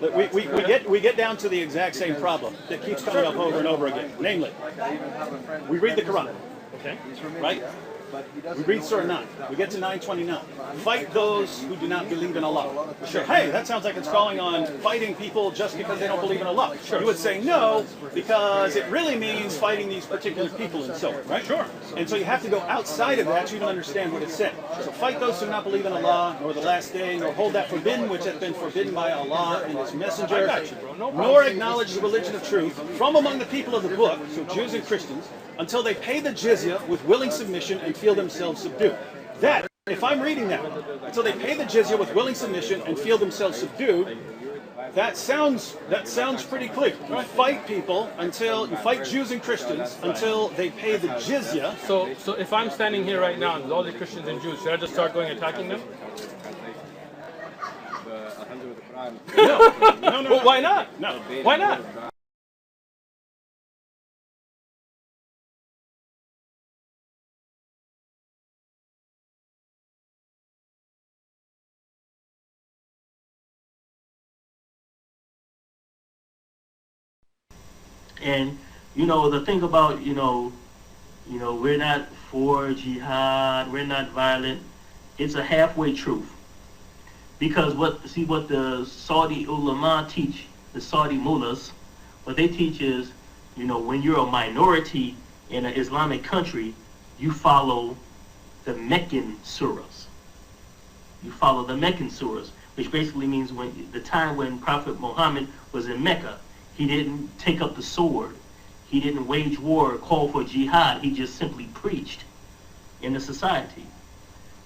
we get down to the exact same problem that keeps coming up over and over again. Namely, we read the Quran, okay, right? We read Surah 9. We get to 929. Fight those who do not believe in Allah. Sure. Hey, that sounds like it's calling on fighting people just because they don't believe in Allah. Sure. You would say no, because it really means fighting these particular people and so on, right? Sure. And so you have to go outside of that to even understand what it's saying. So fight those who do not believe in Allah, nor the last day, nor hold that forbidden which hath been forbidden by Allah and His Messenger, nor acknowledge the religion of truth from among the people of the book, so Jews and Christians, until they pay the jizya with willing submission and feel themselves subdued. That, if I'm reading that, until they pay the jizya with willing submission and feel themselves subdued, that sounds pretty clear. You fight people until, you fight Jews and Christians until they pay the jizya. So if I'm standing here right now and there's all the Christians and Jews, should I just start going attacking them? No. Well, why not? No. Why not? And you know, the thing about we're not for jihad, we're not violent. It's a halfway truth, because what the Saudi ulama teach, the Saudi mullahs, what they teach is, when you're a minority in an Islamic country, you follow the Meccan surahs. You follow the Meccan surahs, which basically means the time when Prophet Muhammad was in Mecca. He didn't take up the sword. He didn't wage war or call for jihad. He just simply preached in the society.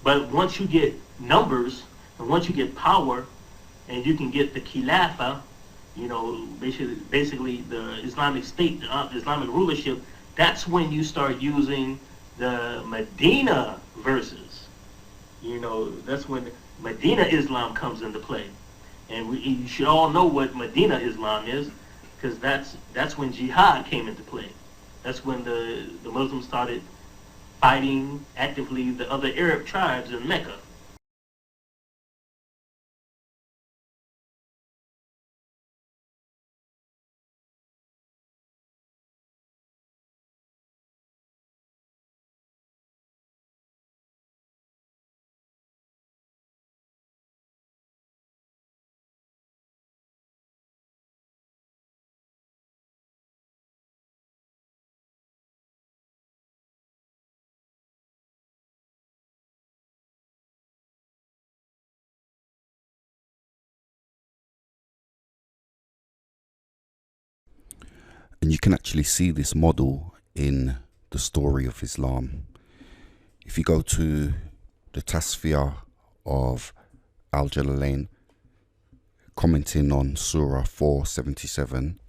But once you get numbers, and once you get power, and you can get the khilafah, basically the Islamic State, the Islamic rulership, that's when you start using the Medina verses. That's when Medina Islam comes into play. And you should all know what Medina Islam is, because that's when jihad came into play. That's when the Muslims started fighting actively the other Arab tribes in Mecca. And you can actually see this model in the story of Islam. If you go to the Tasfiyah of Al-Jalalain, commenting on Surah 477,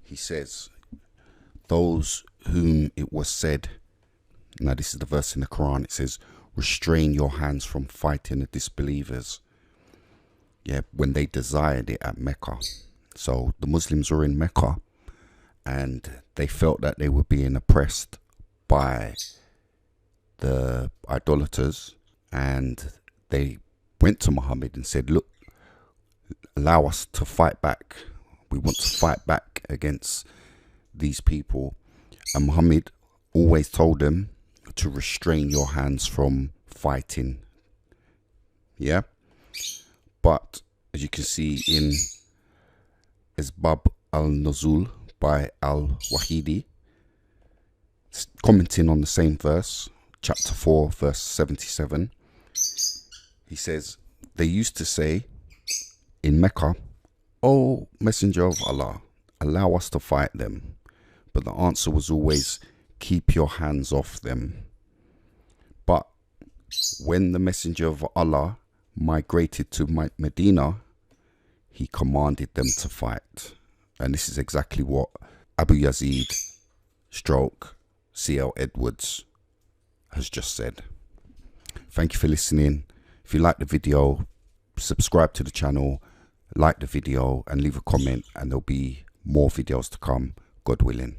he says, those whom it was said, now this is the verse in the Quran, it says, restrain your hands from fighting the disbelievers. Yeah, when they desired it at Mecca. So the Muslims were in Mecca, and they felt that they were being oppressed by the idolaters, and they went to Muhammad and said, look, allow us to fight back. We want to fight back against these people. And Muhammad always told them to restrain your hands from fighting. Yeah? But as you can see in Asbab al-Nuzul by al-Wahidi, commenting on the same verse, chapter 4, verse 77, he says, they used to say in Mecca, O Messenger of Allah, allow us to fight them. But the answer was always, keep your hands off them. But when the Messenger of Allah migrated to Medina, he commanded them to fight. And this is exactly what Abu Yazid stroke C.L. Edwards has just said. Thank you for listening. If you like the video, subscribe to the channel, like the video and leave a comment, and there'll be more videos to come, God willing.